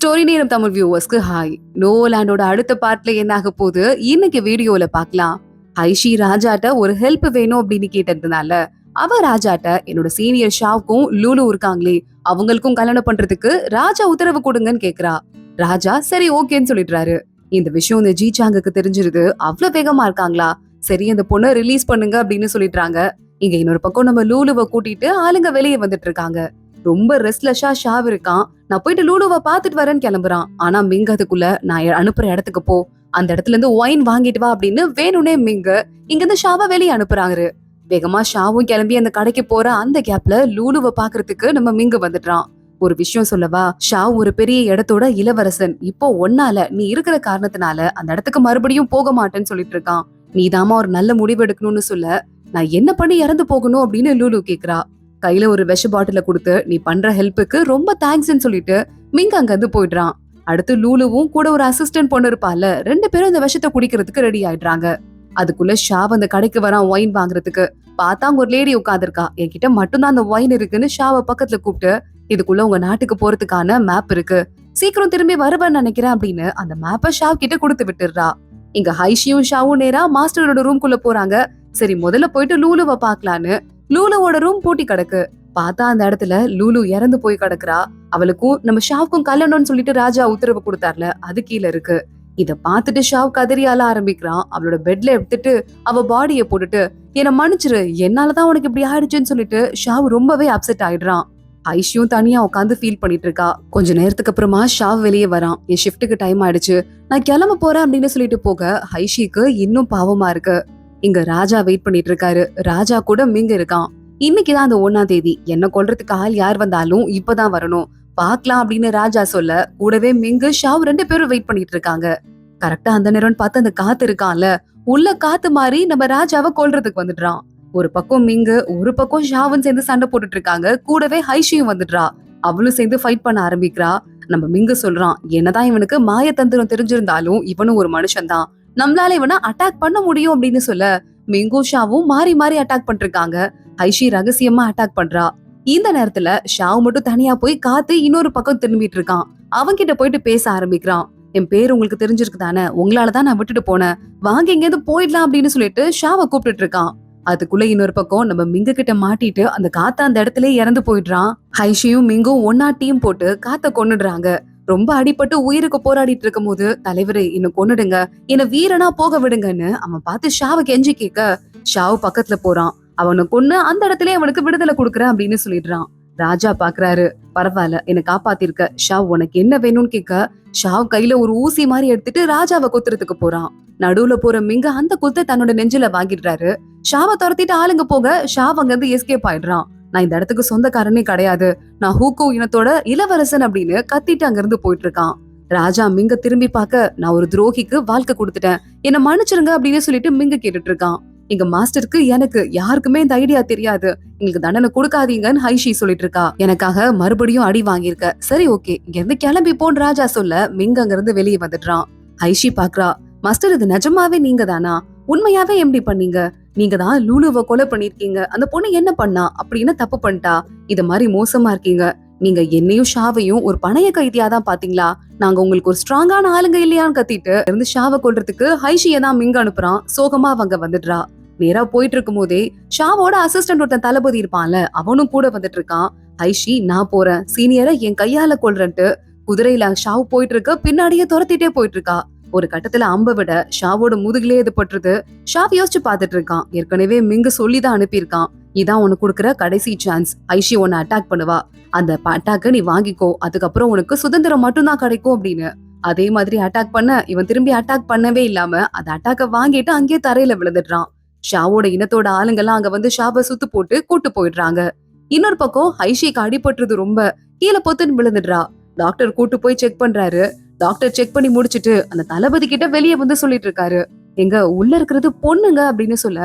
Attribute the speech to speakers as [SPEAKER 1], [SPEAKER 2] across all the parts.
[SPEAKER 1] Story நேரம் Tamil வியூவர்ஸ்க்கு hi. நோலாண்டோட அடுத்த பார்ட்ல என்ன ஆக போகுது இன்னைக்கு வீடியோல பார்க்கலாம். ஐஷி ராஜாட்ட ஒரு ஹெல்ப் வேணும் அப்படின்னு கேட்டதுனால அவ ராஜாட்ட என்னோட சீனியர் ஷாவுக்கும் லூலு இருக்காங்களே அவங்களுக்கும் கல்யாணம் பண்றதுக்கு ராஜா உத்தரவு கொடுங்கன்னு கேக்குறா. ராஜா சரி ஓகேன்னு சொல்லிடுறாரு. இந்த விஷயம் இந்த ஜீசாங்குக்கு தெரிஞ்சிருது. அவ்வளவு வேகமா இருக்காங்களா, சரி அந்த பொண்ணை ரிலீஸ் பண்ணுங்க அப்படின்னு சொல்லிடுறாங்க. இங்க இன்னொரு பக்கம் நம்ம லூலுவை கூட்டிட்டு ஆளுங்க வெளியே வந்துட்டு இருக்காங்க. ரொம்ப ரெஸ்ட்லெஸ்ஸா ஷாவ் இருக்கான். நான் போயிட்டு லூலுவை பாத்துட்டு வரேன்னு கிளம்புறான். ஆனா மிங்க அதுக்குள்ள நான் அனுப்புற இடத்துக்கு போ, அந்த இடத்துல இருந்து ஒயின் வாங்கிட்டு வா அப்படின்னு வேணும்னே மிங்க இங்க இருந்து ஷாவை வெளியே அனுப்புறாரு. வேகமா ஷாவும் கிளம்பி அந்த கடைக்கு போற அந்த கேப்ல லூலுவை பாக்குறதுக்கு நம்ம மிங்க வந்துடுறான். ஒரு விஷயம் சொல்லவா, ஷா ஒரு பெரிய இடத்தோட இளவரசன். இப்போ ஒன்னால நீ இருக்கிற காரணத்தினால அந்த இடத்துக்கு மறுபடியும் போக மாட்டேன்னு சொல்லிட்டு இருக்கான். நீதாமா ஒரு நல்ல முடிவு எடுக்கணும்னு சொல்ல, நான் என்ன பண்ணி இறந்து போகணும் அப்படின்னு லூலு கேக்குறா. கையில ஒரு விஷ பாட்டில கொடுத்து நீ பண்ற ஹெல்ப்புக்கு ரொம்ப தேங்க்ஸ்ன்னு சொல்லிட்டு மிங்க அங்க இருந்து போயிடுறான். அடுத்து லூலுவும் கூட ஒரு அசிஸ்டன்ட் பொண்ணு இருப்பால, ரெண்டு பேரும் இந்த விஷத்தை குடிக்கிறதுக்கு ரெடி ஆயிடுறாங்க. அதுக்குள்ள ஷாவ் அந்த கடைக்கு வரான் ஒயின் வாங்குறதுக்கு. பார்த்தா அங்க ஒரு லேடி உட்காந்துருக்கா. என்கிட்ட மட்டும்தான் அந்த ஒயின் இருக்குன்னு ஷாவை பக்கத்துல கூப்பிட்டு, இதுக்குள்ள உங்க நாட்டுக்கு போறதுக்கான மேப் இருக்கு, சீக்கிரம் திரும்பி வருவேன்னு நினைக்கிறேன் அப்படின்னு அந்த மேப்ப ஷாவ் கிட்ட கொடுத்து விட்டுடுறா. இங்க ஹைஷியும் ஷாவும் நேரா மாஸ்டரோட ரூம்குள்ள போறாங்க. சரி முதல்ல போயிட்டு லூலுவை பாக்கலான்னு லூலுவோட ரூம் பூட்டி கிடக்கு. பார்த்தா அந்த இடத்துல லூலு இறந்து போய் கிடக்குறா. அவளுக்கும் நம்ம ஷாவுக்கும் கல்யாணம்னு சொல்லிட்டு ராஜா உத்தரவு கொடுத்தார்ல, அது கீழே இருக்கு. இத பாத்துட்டு ஷாவ் கதறியால ஆரம்பிக்கிறான். அவளோட பெட்ல எடுத்துட்டு அவ பாடிய போட்டுட்டு என்ன மன்னிச்சிரு, என்னாலதான் உனக்கு இப்படி ஆயிடுச்சுன்னு சொல்லிட்டு ஷாவ் ரொம்பவே அப்செட் ஆயிடுறான். ஐஷியும் தனியா உட்காந்து ஃபீல் பண்ணிட்டு இருக்கா. கொஞ்ச நேரத்துக்கு அப்புறமா ஷாவ் வெளியே வரான். என் ஷிஃப்ட்டுக்கு டைம் ஆயிடுச்சு, நான் கிளம்ப போறேன் அப்படின்னு சொல்லிட்டு போக ஐஷிக்கு இன்னும் பாவமா இருக்கு. இங்க ராஜா வெயிட் பண்ணிட்டு இருக்காரு. ராஜா கூட மிங்க இருக்கான். இன்னைக்குதான் அந்த 1ஆம் தேதி. என்ன கொல்றதுக்கு ஆள் யார் வந்தாலும் இப்பதான் வரணும், பாக்கலாம் அப்படின்னு ராஜா சொல்ல, கூடவே மிங்கு ஷாவ் ரெண்டு பேரும் வெயிட் பண்ணிட்டு இருக்காங்க. கரெக்டா அந்த நேரம் பார்த்து அந்த காத்து இருக்கான்ல, உள்ள காத்து மாறி நம்ம ராஜாவை கொல்றதுக்கு வந்துடுறான். ஒரு பக்கம் மிங்கு, ஒரு பக்கம் ஷாவும் சேர்ந்து சண்டை போட்டுட்டு இருக்காங்க. கூடவே ஹைஷியும் வந்துடுறா. அவளும் சேர்ந்து ஃபைட் பண்ண ஆரம்பிக்கிறா. நம்ம மிங்கு சொல்றான், என்னதான் இவனுக்கு மாயத்தந்திரம் தெரிஞ்சிருந்தாலும் இவனும் ஒரு மனுஷன் தான், நம்மளால இவனை அட்டாக் பண்ண முடியும் அப்படின்னு சொல்ல, மிங்கும் ஷாவும் மாறி மாறி அட்டாக் பண்ணிருக்காங்க. ஐஷி ரகசியமா அட்டாக் பண்றா. இந்த நேரத்துல ஷாவ் மட்டும் தனியா போய் காத்து இன்னொரு பக்கம் திரும்பிட்டு இருக்கான். அவன்கிட்ட போயிட்டு பேச ஆரம்பிக்கிறான். என் பேர் உங்களுக்கு தெரிஞ்சிருக்கு தானே, உங்களாலதான் நான் விட்டுட்டு போனேன், வாங்க எங்கேயாவது போயிடலாம் அப்படின்னு சொல்லிட்டு ஷாவை கூப்பிட்டு இருக்கான். அதுக்குள்ள இன்னொரு பக்கம் நம்ம மிங்கு கிட்ட மாட்டிட்டு அந்த காத்த அந்த இடத்துல இறந்து போயிடுறான். ஹைஷியும் மிங்கும் ஒன்னா டீம் போட்டு காத்த கொன்னுடுறாங்க. ரொம்ப அடிபட்டு உயிருக்கு போராடிட்டு இருக்கும் போது, தலைவரே என்ன கொன்னுடுங்க, என்ன வீரனா போக விடுங்கன்னு அவன் பார்த்து ஷாவை கெஞ்சி கேட்க, ஷாவ் பக்கத்துல போறான். அவனை கொன்னு அந்த இடத்துல அவனுக்கு விடுதலை கொடுக்குறேன் அப்படின்னு சொல்லிடுறான். ராஜா பாக்குறாரு, பரவாயில்ல என்ன காப்பாத்திருக்க, ஷாவ் உனக்கு என்ன வேணும்னு கேட்க, ஷாவ் கையில ஒரு ஊசி மாதிரி எடுத்துட்டு ராஜாவை குத்துறதுக்கு போறான். நடுவுல போற மிங்க அந்த குத்த தன்னோட நெஞ்சில வாங்கிடுறாரு. ஷாவை துரத்திட்டு ஆளுங்க போக ஷாவ் அங்க இருந்து எஸ்கேப் ஆயிடுறான். நான் இந்த இடத்துக்கு சொந்தக்காரனே கிடையாது, நான் ஹூக்கு இனத்தோட இளவரசன் அப்படின்னு கத்திட்டு அங்க இருந்து போயிட்டு இருக்கான். ராஜா மிங்க திரும்பி பார்க்க, நான் ஒரு துரோகிக்கு வாழ்க்கை கொடுத்துட்டேன், என்ன மன்னிச்சிருங்க அப்படின்னு சொல்லிட்டு மிங்க கேட்டுட்டு இருக்கான். எங்க மாஸ்டருக்கு எனக்கு யாருக்குமே இந்த ஐடியா தெரியாது, எங்களுக்கு தண்டனை கொடுக்காதீங்கன்னு ஹைஷி சொல்லிட்டு இருக்கா. எனக்காக மறுபடியும் அடி வாங்கியிருக்க, சரி ஓகே இங்க இருந்து கிளம்பி போன்னு ராஜா சொல்ல, மிங்க அங்க இருந்து வெளியே வந்துடுறான். ஹைஷி பாக்குறா, மாஸ்டர் இது நிஜமாவே நீங்க தானா, உண்மையாவே எப்படி பண்ணீங்க, நீங்க தான் லூலுவை கொலை பண்ணிருக்கீங்க, அந்த பொண்ணு என்ன பண்ணா அப்படின்னு தப்பு பண்ணிட்டா, இது மாதிரி மோசமா இருக்கீங்க, நீங்க என்னையும் ஷாவையும் ஒரு பணைய கைதியாதான் பாத்தீங்களா, நாங்க உங்களுக்கு ஒரு ஸ்ட்ராங்கான ஆளுங்க இல்லையான்னு கத்திட்டு இருந்து ஷாவை கொல்றதுக்கு ஹைஷியை தான் மிங்க அனுப்புறான். சோகமா அவங்க வந்துடுறா. நேரா போயிட்டு இருக்கும் போதே ஷாவோட அசிஸ்டன்ட் ஒருத்தன் தளபதி இருப்பான்ல, அவனும் கூட வந்துட்டு இருக்கான். ஹைஷி நான் போறேன், சீனியரை என் கையால கொல்றேன்ட்டு குதிரையில ஷாவ் போயிட்டு இருக்க பின்னாடியே துரத்திட்டே போயிட்டு இருக்கா. ஒரு கட்டத்துல அம்ப விட ஷாவோட முதுகிலே இது பட்டுருது. ஷாவ் யோசிச்சு பாத்துட்டு இருக்கான். ஏற்கனவே மிங்கு சொல்லிதான் அனுப்பியிருக்கான், இதான் உனக்கு கொடுக்குற கடைசி சான்ஸ், ஐஷி உன்னை அட்டாக் பண்ணுவா, அந்த அட்டாக்க நீ வாங்கிக்கோ, அதுக்கப்புறம் உனக்கு சுதந்திரம் மட்டும்தான் கிடைக்கும் அப்படின்னு. அதே மாதிரி அட்டாக் பண்ண இவன் திரும்பி அட்டாக் பண்ணவே இல்லாம அந்த அட்டாக்க வாங்கிட்டு அங்கேயே தரையில விழுந்துடுறான். ஷாவோட இனத்தோட ஆளுங்கெல்லாம் அங்க வந்து ஷாவை சுத்து போட்டு கூட்டு போயிடுறாங்க. இன்னொரு பக்கம் ஹைஷிக்கு அடிபட்டுறது, ரொம்ப கீழே பொத்துன்னு விழுந்துடுறா. டாக்டர் கூட்டு போய் செக் பண்றாரு. டாக்டர் செக் பண்ணி முடிச்சிட்டு அந்த தளபதி கிட்ட வெளியே வந்து சொல்லிட்டு இருக்காரு, எங்க உள்ள இருக்கிறது பொண்ணுங்க அப்படின்னு சொல்ல,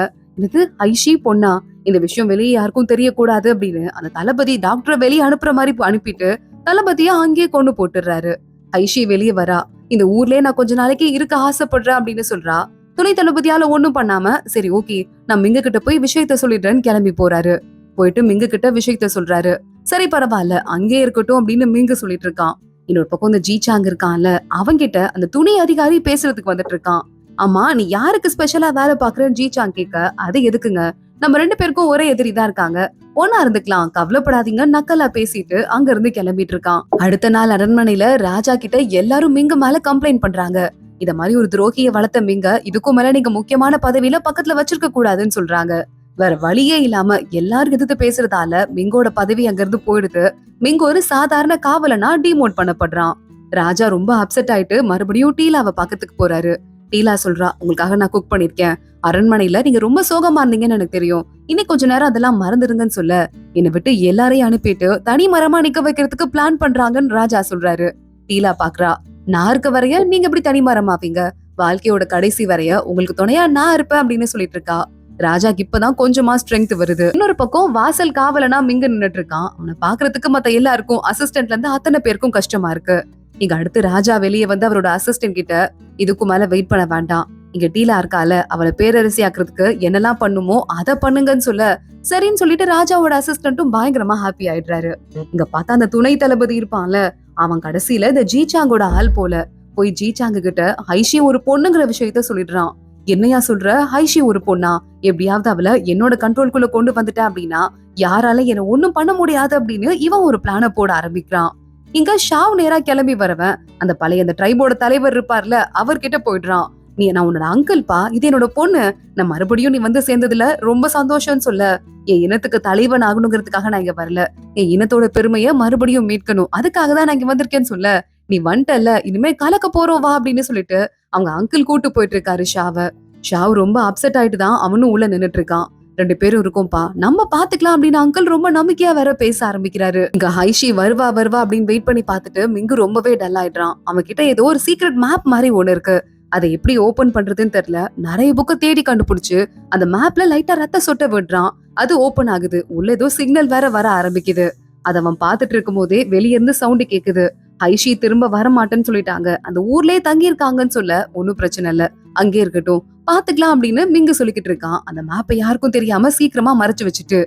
[SPEAKER 1] இது ஐஷி பொண்ணா, இந்த விஷயம் வெளியே யாருக்கும் தெரியக்கூடாது அப்படின்னு அந்த தளபதி டாக்டரை வெளியே அனுப்புற மாதிரி அனுப்பிட்டு தளபதியா அங்கேயே கொண்டு போட்டுறாரு. ஐஷி வெளியே வரா. இந்த ஊர்லயே நான் கொஞ்ச நாளைக்கு இருக்க ஆசைப்படுறேன் அப்படின்னு சொல்றா. துணை தளபதியால ஒண்ணும் பண்ணாம, சரி ஓகே நான் மிங்க கிட்ட போய் விஷயத்த சொல்லிடுறேன்னு கிளம்பி போறாரு. போயிட்டு மிங்க கிட்ட விஷயத்த சொல்றாரு. சரி பரவாயில்ல அங்கே இருக்கட்டும் அப்படின்னு மிங்க சொல்லிட்டு இருக்கான். இன்னொரு பக்கம் இந்த ஜீச்சாங் இருக்கான்ல, அவன்கிட்ட அந்த துணை அதிகாரி பேசுறதுக்கு வந்துட்டு இருக்கான். ஆமா, நீ யாருக்கு ஸ்பெஷலா வேலை பாக்குறன்னு ஜீச்சாங் கேட்க, அது எதுக்குங்க, நம்ம 2 பேருக்கும் ஒரே எதிரி தான் இருக்காங்க, ஒன்னா இருந்துக்கலாம், கவலைப்படாதீங்க நக்கலா பேசிட்டு அங்க இருந்து கிளம்பிட்டு இருக்கான். அடுத்த நாள் அரண்மனையில ராஜா கிட்ட எல்லாரும் மிங்க மேல கம்ப்ளைண்ட் பண்றாங்க. இத மாதிரி ஒரு துரோகிய வளர்த்த மிங்க இதுக்கும் மேல நீங்க முக்கியமான பதவியில பக்கத்துல வச்சிருக்க கூடாதுன்னு சொல்றாங்க. வேற வழியே இல்லாம எல்லாரும் எதிர்த்து பேசுறதால மிங்கோட பதவி அங்க இருந்து போயிடுது. மிங்க ஒரு சாதாரண காவலனா டிமோட் பண்ணப்படுறான். ராஜா ரொம்ப அப்செட் ஆயிட்டு மறுபடியும் டீலாவை பக்கத்துக்கு போறாரு. டீலா சொல்றா, உங்களுக்காக நான் குக் பண்ணிருக்கேன். அரண்மனையில நீங்க ரொம்ப சோகமா இருந்தீங்கன்னு எனக்கு தெரியும். இன்னைக்கு கொஞ்ச நேரம் அதெல்லாம் மறந்துருங்கன்னு சொல்ல, என்னை விட்டு எல்லாரையும் அனுப்பிட்டு தனி மரமா நிக்க வைக்கிறதுக்கு பிளான் பண்றாங்கன்னு ராஜா சொல்றாரு. டீலா பாக்குறா, நான் இருக்க வரைய நீங்க எப்படி தனி மரமாவீங்க? வாழ்க்கையோட கடைசி வரைய உங்களுக்கு துணையா நான் இருப்பேன் அப்படின்னு சொல்லிட்டு இருக்கா. ராஜாக்கு இப்பதான் கொஞ்சமா ஸ்ட்ரென்த் வருது. இன்னொரு பக்கம் வாசல் காவலனா மிங்க நின்னுட்டு இருக்கான். அவனை பாக்குறதுக்கு மத்த எல்லாருக்கும் அசிஸ்டன்ட்ல இருந்து அத்தனை பேருக்கும் கஷ்டமா இருக்கு. இங்க அடுத்து ராஜா வெளியே வந்து அவரோட அசிஸ்டன்ட் கிட்ட, இதுக்கு மேல வெயிட் பண்ண வேண்டாம், இங்க டீலா இருக்கால, அவளை பேரரசி ஆக்குறதுக்கு என்னெல்லாம் பண்ணுமோ அதை பண்ணுங்கன்னு சொல்ல, சரின்னு சொல்லிட்டு ராஜாவோட அசிஸ்டன்ட்டும் பயங்கரமா ஹாப்பி ஆயிடுறாரு. இங்க பார்த்தா அந்த துணை தளபதி இருப்பான்ல, அவன் கடைசியில இந்த ஜீச்சாங்கோட ஆள் போல போய் ஜீச்சாங்க கிட்ட ஹைஷி ஒரு பொண்ணுங்கிற விஷயத்த சொல்லிடுறான். என்னையா சொல்ற, ஹைஷி ஒரு பொண்ணா? எப்படியாவது அவளை என்னோட கண்ட்ரோல்குள்ள கொண்டு வந்துட்டேன் அப்படின்னா யாரால என்ன ஒண்ணும் பண்ண முடியாது அப்படின்னு இவன் ஒரு பிளான போட ஆரம்பிக்கிறான். இங்க ஷாவ் நேரா கிளம்பி வரவன் அந்த பழைய அந்த ட்ரைபோட தலைவர் இருப்பார்ல, அவர்கிட்ட போயிடுறான். நான் உன்னோட அங்கிள்பா, இது என்னோட பொண்ணு, நான் மறுபடியும் நீ வந்து சேர்ந்ததுல ரொம்ப சந்தோஷம்னு சொல்ல, என் இனத்துக்கு தலைவன் ஆகணுங்கிறதுக்காக நான் இங்க வரல, என் இனத்தோட பெருமைய மறுபடியும் மீட்கணும், அதுக்காக தான் நான் இங்க வந்திருக்கேன்னு சொல்ல, நீ வந்துட்டல, இனிமே கலக்க போறோம் வா அப்படின்னு சொல்லிட்டு அவங்க அங்கிள் கூட்டு போயிட்டு இருக்காரு ஷாவ. ஷாவ் ரொம்ப அப்செட் ஆயிட்டு தான் அவனும் உள்ள நின்னுட்டு இருக்கான். 2 பேரும் இருக்கும்பா, நம்ம பாத்துக்கலாம் அப்படின்னு அங்கிள் ரொம்ப நம்பிக்கையா வேற பேச ஆரம்பிக்கிறாரு. இங்க ஹைஷி வருவா வருவா அப்படின்னு வெயிட் பண்ணி பாத்துட்டு மிங்கு ரொம்பவே டல் ஆயிடுறான். அவன் கிட்ட ஏதோ ஒரு சீக்ரெட் மேப் மாதிரி ஒண்ணு இருக்கு, அதை எப்படி ஓபன் பண்றதுன்னு தெரியல. நிறைய புக்க தேடி கண்டுபிடிச்சு அந்த மேப்ல லைட்டா ரத்த சொட்ட விடுறான். அது ஓபன் ஆகுது. உள்ள ஏதோ சிக்னல் வேற வர ஆரம்பிக்குது. அத அவன் பாத்துட்டு இருக்கும் போதே வெளிய இருந்து சவுண்ட் கேக்குது. ஹைஷி திரும்ப வர மாட்டேன்னு சொல்லிட்டாங்க, அந்த ஊர்லயே தங்கி இருக்காங்கன்னு சொல்ல, ஒன்னும் பிரச்சனை இல்ல, அங்கே இருக்கட்டும், பாத்துக்கலாம் அப்படின்னு மிங்க சொல்லிக்கிட்டு இருக்கான். அந்த மேப்பை யாருக்கும் தெரியாம சீக்கிரமா மறைச்சு வச்சுட்டு.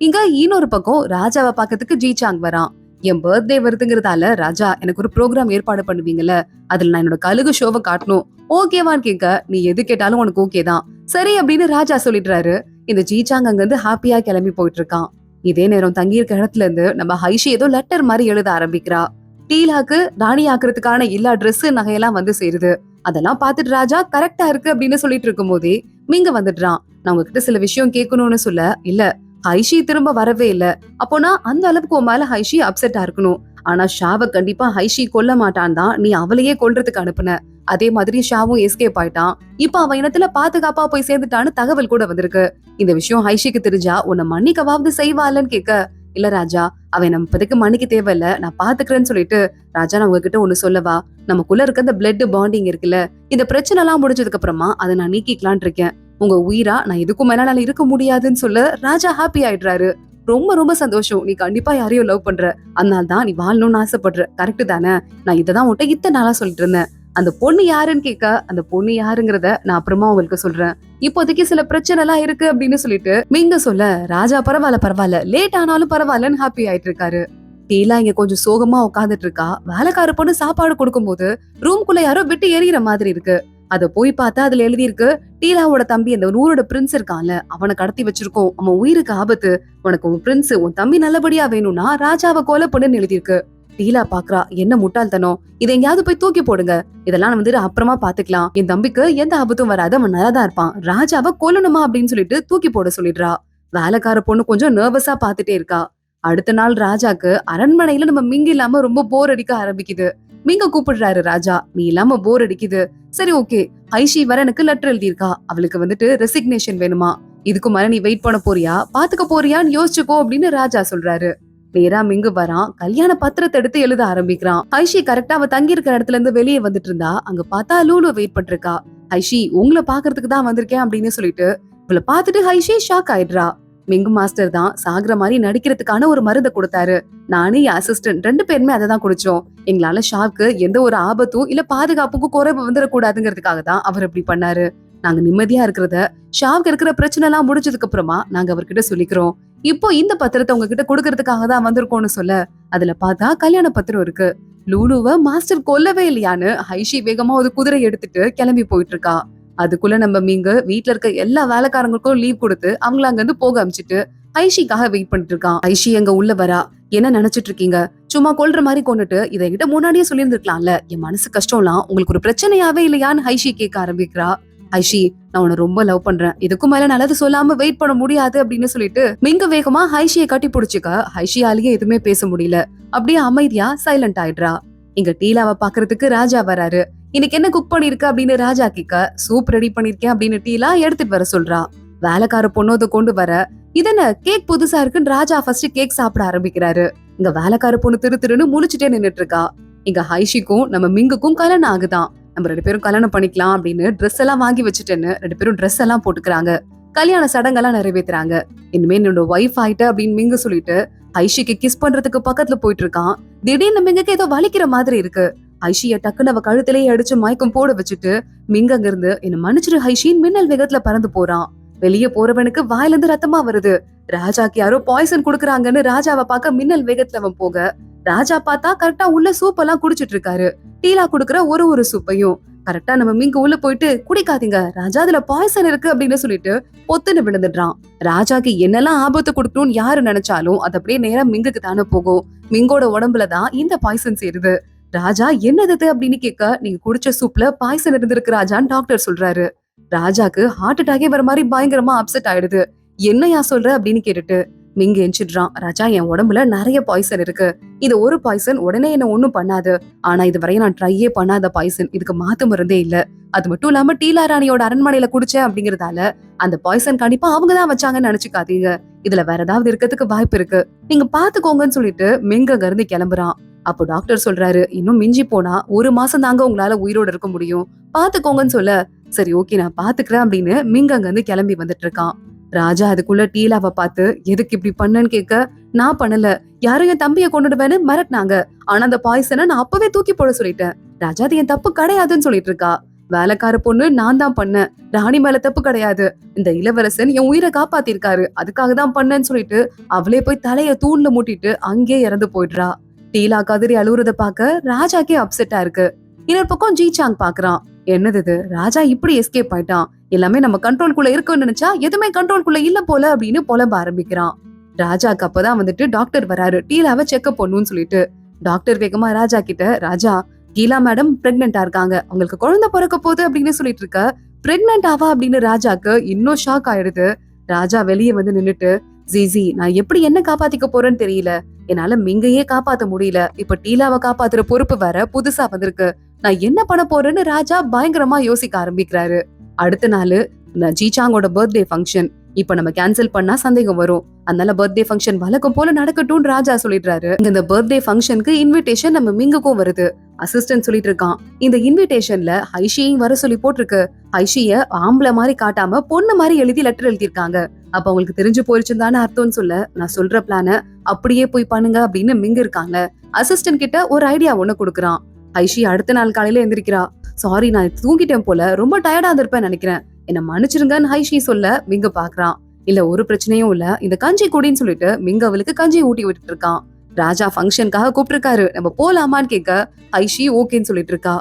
[SPEAKER 1] இங்க இன்னொரு பக்கம் ராஜாவை பாக்கிறதுக்கு ஜீச்சாங் வரான். என் பர்த்டே வருதுங்கிறதால ராஜா எனக்கு ஒரு ப்ரோக்ராம் ஏற்பாடு பண்ணுவீங்கல்ல, அதுல நான் என்னோட கழுகு ஷோவை காட்டணும், ஓகேவான்னு கேட்க, நீ எது கேட்டாலும் உனக்கு ஓகே தான், சரி அப்படின்னு ராஜா சொல்லிடுறாரு. இந்த ஜீச்சாங் அங்க இருந்து ஹாப்பியா கிளம்பி போயிட்டு இருக்கான். இதே நேரம் தங்கி இருக்க இடத்துல இருந்து நம்ம ஹைஷி ஏதோ லெட்டர் மாதிரி எழுத ஆரம்பிக்கிறா. டீலாக்கு ராணி ஆக்குறதுக்கான எல்லா ட்ரெஸ் நகையெல்லாம் வந்து சேருது. அதெல்லாம் பாத்துட்டு ராஜா கரெக்டா இருக்கு அப்படின்னு சொல்லிட்டு இருக்கும் போதே மிங்க வந்துடுறான். நான் உங்ககிட்ட சில விஷயம் கேட்கணும்னு சொல்ல, இல்ல ஹைஷி திரும்ப வரவே இல்ல, அப்போனா அந்த அளவுக்கு உன் மேல ஹைஷி அப்செட்டா இருக்கணும், ஆனா ஷாவை கண்டிப்பா ஹைஷி கொல்ல மாட்டான் தான் நீ அவளையே கொல்றதுக்கு அனுப்புன, அதே மாதிரி ஷாவும் எஸ்கேப் ஆயிட்டான், இப்ப அவன் இனத்துல பாதுகாப்பா போய் சேர்ந்துட்டான்னு தகவல் கூட வந்திருக்கு, இந்த விஷயம் ஹைஷிக்கு தெரிஞ்சா உன்னை மன்னிக்கவாவது செய்வாள்னு கேட்க, இல்ல ராஜா, அவன் நம்ம இப்போதைக்கு மன்னிக்க தேவையில்ல, நான் பாத்துக்கிறேன்னு சொல்லிட்டு, ராஜா நான் உங்ககிட்ட ஒண்ணு சொல்லவா, நமக்குள்ள இருக்க இந்த பிளட் பாண்டிங் இருக்குல்ல, இந்த பிரச்சனை எல்லாம் முடிஞ்சதுக்கு அப்புறமா அதை நான் நீக்கிக்கலான் இருக்கேன், உங்க உயிரா நான் இதுக்கும் மேல நான் இருக்க முடியாதுன்னு சொல்ல ராஜா ஹாப்பி ஆயிடுறாரு. ரொம்ப ரொம்ப சந்தோஷம், நீ கண்டிப்பா யாரையும் லவ் பண்ற, அதனால தான் நீ வாழணும்னு ஆசைப்படுற, கரெக்ட் தானே, நான் இததான் உன்கிட்ட இத்தனை நாளா சொல்லிட்டு இருந்தேன், அந்த பொண்ணு யாருன்னு கேட்க, அந்த பொண்ணு யாருங்கிறத நான் அப்புறமா உங்களுக்கு சொல்றேன், இப்போதைக்கு சில பிரச்சனை எல்லாம் இருக்கு அப்படின்னு சொல்லிட்டு மிங்க சொல்ல, ராஜா பரவாயில்ல பரவாயில்ல, லேட் ஆனாலும் பரவாயில்லன்னு ஹாப்பி ஆயிட்டு இருக்காரு. டீலா இங்க கொஞ்சம் சோகமா உட்காந்துட்டு இருக்கா. வேலைக்கார பொண்ணு சாப்பாடு கொடுக்கும் போது ரூம்குள்ள யாரோ விட்டு எறிகிற மாதிரி இருக்கு. அத போய் பார்த்தா அதுல எழுதி இருக்கு, டீலாவோட தம்பி அந்த நூறோட பிரின்ஸ் இருக்கான்ல, அவனை கடத்தி வச்சிருக்கோம், அவன் உயிருக்கு ஆபத்து, உனக்கு உன் பிரின்ஸ் உன் தம்பி நல்லபடியா வேணும்னா ராஜாவை கொலை பண்ணுன்னு எழுதிருக்கு. டீலா பாக்குறா, என்ன முட்டாள்தனம், இதை எங்கேயாவது போய் தூக்கி போடுங்க, இதெல்லாம் வந்துட்டு அப்புறமா பாத்துக்கலாம், என் தம்பிக்கு எந்த ஆபத்தும் வராது, அவன் நல்லாதான் இருப்பான், ராஜாவை கொல்லணுமா அப்படின்னு சொல்லிட்டு தூக்கி போட சொல்லிடுறா. வேலைக்கார பொண்ணு கொஞ்சம் நர்வஸா பாத்துட்டே இருக்கா. அடுத்த நாள் ராஜாக்கு அரண்மனையில நம்ம மிங்க இல்லாம ரொம்ப போர் அடிக்க ஆரம்பிக்குது. மிங்க கூப்பிடுறாரு, ராஜா நீ இல்லாம போர் அடிக்குது, சரி ஓகே, ஐஷி வர எனக்கு லெட்டர் எழுதியிருக்கா, அவளுக்கு வந்துட்டு ரெசிக்னேஷன் வேணுமா, இதுக்கு மேல நீ வெயிட் பண்ண போறியா பாத்துக்க போறியான்னு யோசிச்சுக்கோ அப்படின்னு ராஜா சொல்றாரு. நேரா மிங்கு வரான், கல்யாண பத்திரத்தை எடுத்து எழுத ஆரம்பிக்கிறான். ஐஷி கரெக்டா அவ தங்கி இருக்கிற இடத்துல இருந்து வெளியே வந்துட்டு இருந்தா. அங்க பார்த்தா லூலு வெயிட் பண்ணிருக்கா. ஐஷி உங்களை பாக்குறதுக்கு தான் வந்திருக்கேன் அப்படின்னு சொல்லிட்டு இவளை பாத்துட்டு ஐஷி ஷாக் ஆயிடுறா. மிங்கு மாஸ்டர் தான் சாகுற மாதிரி நடிக்கிறதுக்கான ஒரு மருந்தை கொடுத்தாரு, நானே என் அசிஸ்டன்ட் 2 பேருமே அதை தான் குடிச்சோம், எங்களால ஷாவுக்கு எந்த ஒரு ஆபத்தும் இல்ல பாதுகாப்புக்கும் குறைவு வந்துடக்கூடாதுங்கிறதுக்காக தான் அவர் இப்படி பண்ணாரு, நாங்க நிம்மதியா இருக்கிறத, ஷாவுக்கு இருக்கிற பிரச்சனை எல்லாம் முடிஞ்சதுக்கு அப்புறமா நாங்க அவர்கிட்ட சொல்லிக்கிறோம், இப்போ இந்த பத்திரத்தை உங்ககிட்ட கொடுக்கறதுக்காக தான் வந்திருக்கோம்னு சொல்ல, அதுல பார்த்தா கல்யாண பத்திரம் இருக்கு. லூலுவ மாஸ்டர் கொல்லவே இல்லையான்னு ஐஷி வேகமா ஒரு குதிரை எடுத்துட்டு கிளம்பி போயிட்டு இருக்கா. அதுக்குள்ள நம்ம மீங்க வீட்ல இருக்க எல்லா வேலைக்காரங்களுக்கும் லீவ் கொடுத்து அவங்கள அங்க இருந்து போக அமிச்சிட்டு ஐஷிக்காக வெயிட் பண்ணிட்டு இருக்கான். ஐஷி அங்க உள்ள வரா. என்ன நினைச்சிட்டு இருக்கீங்க? சும்மா கொல்ற மாதிரி கொண்டுட்டு இதை என்கிட்ட முன்னாடியே சொல்லியிருந்திருக்கலாம்ல. என் மனசு கஷ்டம்லாம் உங்களுக்கு ஒரு பிரச்சனையாவே இல்லையான்னு ஐஷி கேட்க ஆரம்பிக்கிறா. ஐஷி, நான் உன்னை ரொம்ப லவ் பண்றேன், இதுக்கும் மேல நல்லது சொல்லாம வெயிட் பண்ண முடியாது அப்படின்னு சொல்லிட்டு மிங்க வேகமா ஐஷியை கட்டி பிடிச்சுக்க ஐஷியாலேயே எதுவுமே பேச முடியல. அப்படியே அமைதியா சைலண்ட் ஆயிடுறா. இங்க டீலாவை பாக்குறதுக்கு ராஜா வராரு. இன்னைக்கு என்ன குக் பண்ணிருக்க அப்படின்னு ராஜா கேட்க, சூப் ரெடி பண்ணிருக்கேன் அப்படின்னு டீலா எடுத்துட்டு வர சொல்றா. வேலைக்கார பொண்ணு அதை கொண்டு வர, இதென்ன கேக் புதுசா இருக்குன்னு ராஜா ஃபர்ஸ்ட் கேக் சாப்பிட ஆரம்பிக்கிறாரு. இங்க வேலைக்கார பொண்ணு திருன்னு முழிச்சுட்டே நின்னுட்டு இருக்கா. இங்க ஐஷிக்கும் நம்ம மிங்குக்கும் கல்யாணம் ஆகுதான். நம்ம 2 பேரும் கல்யாணம் பண்ணிக்கலாம் அப்படின்னு ட்ரெஸ் எல்லாம் வாங்கி வச்சுட்டேன்னு 2 பேரும் ட்ரெஸ் எல்லாம் போட்டுக்கிறாங்க. கல்யாண சடங்கெல்லாம் நிறைவேற்றுறாங்க. இனிமே என்னோட ஒய்ஃப் ஆயிட்ட அப்படின்னு மிங்கு சொல்லிட்டு ஐஷிக்கு கிஸ் பண்றதுக்கு பக்கத்துல போயிட்டு இருக்கான். திடீர்னு மிங்குக்கு ஏதோ வலிக்கிற மாதிரி இருக்கு. ஐஷிய டக்குன்னு அவ கழுத்திலேயே அடிச்சு மயக்கம் போட வச்சுட்டு மிங்க அங்க இருந்து என்ன மன்னிச்சிரு ஐஷின் மின்னல் வேகத்துல பறந்து போறான். வெளியே போறவனுக்கு வாயில இருந்து ரத்தமா வருது. ராஜாக்கு யாரோ பாய்சன் குடுக்கறாங்கன்னு ராஜாவை பார்க்க மின்னல் வேகத்துல அவன் போக, ராஜா பார்த்தா கரெக்டா உள்ள சூப் எல்லாம் குடிச்சிட்டு இருக்காரு. டீலா குடுக்கற ஒரு சூப்பையும் கரெக்டா நம்ம மிங்க உள்ள போயிட்டு குடிக்காதீங்க ராஜா, அதுல பாய்சன் இருக்கு அப்படின்னு சொல்லிட்டு பொத்துன்னு விழுந்துடுறான். ராஜாக்கு என்னெல்லாம் ஆபத்து கொடுக்கணும்னு யாரு நினைச்சாலும் அது அப்படியே நேரா மிங்குக்கு தானே போகும். மிங்கோட உடம்புலதான் இந்த பாய்சன் சேருது. ராஜா என்னது அப்படின்னு கேட்க, நீங்க குடிச்ச சூப்ல பாய்சன் இருந்திருக்கு ராஜான்னு டாக்டர் சொல்றாரு. ராஜாக்கு ஹார்ட் அட்டாக்கே வர மாதிரி பயங்கரமா அப்செட் ஆயிடுது. என்னையா சொல்ற அப்படின்னு கேட்டுட்டு மிங்க எஞ்சிடுறான். ராஜா, என் உடம்புல நிறைய பாய்சன் இருக்கு. இது ஒரு பாய்சன் உடனே என்ன ஒண்ணும் பண்ணாது. ஆனா இது வரையும் நான் ட்ரையே பண்ணாத பாய்சன். இதுக்கு மாத்து மருந்தே இல்ல. அது மட்டும் இல்லாம டீலா ராணியோட அரண்மனையில குடிச்சேன் அப்படிங்கறதால அந்த பாய்சன் கண்டிப்பா அவங்கதான் வச்சாங்கன்னு நினைச்சுக்காதீங்க. இதுல வேற ஏதாவது இருக்கிறதுக்கு வாய்ப்பு இருக்கு, நீங்க பாத்துக்கோங்கன்னு சொல்லிட்டு மிங்க அங்க இருந்து கிளம்புறான். அப்போ டாக்டர் சொல்றாரு, இன்னும் மிஞ்சி போனா 1 மாசம் தாங்க உங்களால உயிரோட இருக்க முடியும், பாத்துக்கோங்கன்னு சொல்ல, சரி ஓகே நான் பாத்துக்கிறேன் அப்படின்னு மிங்க அங்க இருந்து கிளம்பி வந்துட்டு இருக்கான். ராஜா அதுக்குள்ள டீலாவை பார்த்து எதுக்கு இப்படி பண்ணன்னு கேட்க, நான் பண்ணல, யாரும் என் தம்பிய கொண்டுடுவேன்னு மிரட்டினாங்க. ஆனா அந்த பாய்சனை நான் அப்பவே தூக்கி போட சொல்லிட்டேன். ராஜா அது என் தப்பு கிடையாதுன்னு சொல்லிட்டு இருக்கா. வேலைக்கார பொண்ணு நான் தான் பண்ணேன், ராணி மேல தப்பு கிடையாது. இந்த இளவரசன் என் உயிரை காப்பாத்திருக்காரு, அதுக்காக தான் பண்ணேன்னு சொல்லிட்டு அவளே போய் தலைய தூண்ல மூட்டிட்டு அங்கே இறந்து போயிடுறா. டீலா கதறி அழுவுறத பாக்க ராஜாக்கே அப்செட்டா இருக்கு. இன்னொரு பக்கம் ஜீசாங் பாக்குறான். என்னது இது, ராஜா இப்படி எஸ்கேப் ஆயிட்டான், எல்லாமே நம்ம கண்ட்ரோல்குள்ள இருக்குன்னு நினைச்சா எதுவுமே கண்ட்ரோல்குள்ள இல்ல போல அப்படின்னு புலம்ப ஆரம்பிக்கிறான். ராஜாக்கு அப்பதான் வந்துட்டு டாக்டர் வராரு டீலாவை செக்அப் பண்ணுன்னு சொல்லிட்டு. டாக்டர் வேகமா ராஜா கிட்ட, ராஜா கீலா மேடம் பிரெக்னெண்டா இருக்காங்க, அவங்களுக்கு குழந்தை பிறக்க போகுது அப்படின்னு சொல்லிட்டு இருக்க. பிரெக்னென்ட் ஆவா அப்படின்னு ராஜாக்கு இன்னும் ஷாக் ஆயிடுது. ராஜா வெளியே வந்து நின்னுட்டு, ஜிஜி நான் எப்படி என்ன காப்பாத்திக்க போறேன்னு தெரியல, என்னால மிங்கையே காப்பாத்த முடியல, இப்ப டீலாவை காப்பாத்துற பொறுப்பு வேற புதுசா வந்திருக்கு, நான் என்ன பண்ண போறேன்னு ராஜா பயங்கரமா யோசிக்க ஆரம்பிக்கிறாரு. அடுத்த நாள் ஜீசாங்கோட பர்த்டே ஃபங்க்ஷன். இப்ப நம்ம கேன்சல் பண்ணா சந்தேகம் வரும், அதனால பர்த்டே ஃபங்க்ஷன் வழக்கம் போல நடக்கட்டும்னு ராஜா சொல்லிடுறாரு. இந்த பர்த்டே ஃபங்க்ஷனுக்கு இன்விடேஷன் நம்ம மிங்குக்கும் வருது. அசிஸ்டன்ட் சொல்லிட்டு இருக்கான், இந்த இன்விடேஷன்ல ஐஷியையும் வர சொல்லி போட்டிருக்கு. ஐஷிய ஆம்பளை மாதிரி காட்டாம பொண்ணு மாதிரி எழுதி லெட்டர் எழுதிருக்காங்க. அப்ப அவங்களுக்கு தெரிஞ்சு போயிருச்சுன்னு அர்த்தம்னு சொல்ல, நான் சொல்ற பிளான அப்படியே போய் பண்ணுங்க அப்படின்னு மிங்க இருக்காங்க. அசிஸ்டன்ட் கிட்ட ஒரு ஐடியா ஒண்ணு கொடுக்குறான். ஐஷி அடுத்த நாள் காலையில எந்திரிக்கிறா. சாரி நான் தூங்கிட்டேன் போல, ரொம்ப டயர்டா இருந்திருப்பேன் நினைக்கிறேன், என்ன மன்னிச்சிருங்கன்னு ஐஷி சொல்ல மிங்க பாக்குறான். இல்ல ஒரு பிரச்சனையும் இல்ல, இந்த கஞ்சி குடின்னு சொல்லிட்டு மிங்க அவளுக்கு கஞ்சி ஊட்டி விட்டுட்டு இருக்கான். ராஜா ஃபங்க்ஷனுக்காக கூப்பிட்டிருக்காரு, நம்ம போலாமான்னு கேட்க ஐஷி ஓகேன்னு சொல்லிட்டு இருக்கா.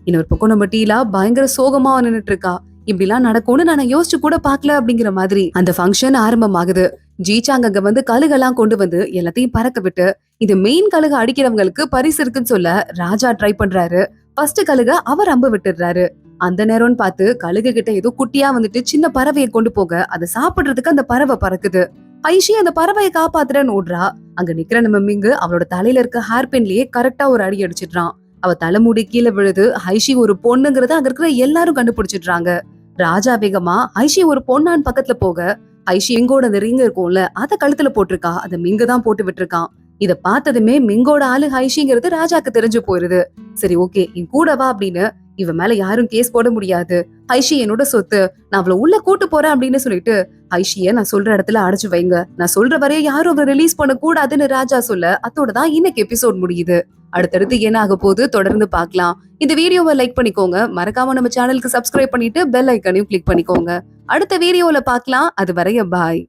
[SPEAKER 1] இன்னொரு பக்கம் நம்ம டீலா பயங்கர சோகமா நின்னுட்டு இருக்கா. இப்படி எல்லாம் நடக்கும்னு நான் யோசிச்சு கூட பாக்கல அப்படிங்கிற மாதிரி அந்த ஃபங்க்ஷன் ஆரம்பமாகுது. ஜீசாங் அங்க வந்து கழுகெல்லாம் கொண்டு வந்து எல்லாத்தையும் பறக்க விட்டு, இது மெயின் கழுக அடிக்கிறவங்களுக்கு பரிசு இருக்குன்னு சொல்ல ராஜா ட்ரை பண்றாரு. ஃபர்ஸ்ட் கழுக அவர் அம்பு விட்டுறாரு. அந்த நேரம்னு பார்த்து கழுகு கிட்ட ஏதோ குட்டியா வந்துட்டு சின்ன பறவையை கொண்டு போக அதை சாப்பிடுறதுக்கு அந்த பறவை பறக்குது. ஐஷி அந்த பறவையை காப்பாத்துறன்னு ஓடுறா. அங்க நிக்கிற நம்ம மிங்கு அவளோட தலையில இருக்க ஹேர் பின்லயே கரெக்டா ஒரு அடி அடிச்சிடுறான். அவ தலைமுடி கீழே விழுது. ஐஷி ஒரு பொண்ணுங்கிறத அங்க இருக்கிற எல்லாரும் கண்டுபிடிச்சிடுறாங்க. ராஜா வேகமா ஐஷி ஒரு பொண்ணான்னு பக்கத்துல போக, ஐஷி மிங்கோட அந்த ரிங் இருக்கும்ல அத கழுத்துல போட்டிருக்கா, அத மிங்க தான் போட்டு விட்டுருக்கான். இத பார்த்ததுமே மிங்கோட ஆளு ஐஷிங்கிறது ராஜாக்கு தெரிஞ்சு போயிருது. சரி ஓகே என் கூட வா அப்படின்னு, இவ மேல யாரும் கேஸ் போட முடியாது, ஐஷி என்னோட சொத்து, நான் அவளை உள்ள கூட்டு போறேன் அப்படின்னு சொல்லிட்டு ஐஷிய நான் சொல்ற இடத்துல அடைச்சு வைங்க, நான் சொல்ற வரைய யாரும் அவரை ரிலீஸ் பண்ண கூடாதுன்னு ராஜா சொல்ல, அதோட தான் இன்னைக்கு எபிசோட் முடியுது. அடுத்தடுத்து என்ன ஆக போகுது தொடர்ந்து பார்க்கலாம். இந்த வீடியோவை லைக் பண்ணிக்கோங்க, மறக்காம நம்ம சேனலுக்கு சப்ஸ்கிரைப் பண்ணிட்டு பெல் ஐக்கனையும் கிளிக் பண்ணிக்கோங்க. அடுத்த வீடியோல பார்க்கலாம். அது வரைய பாய்.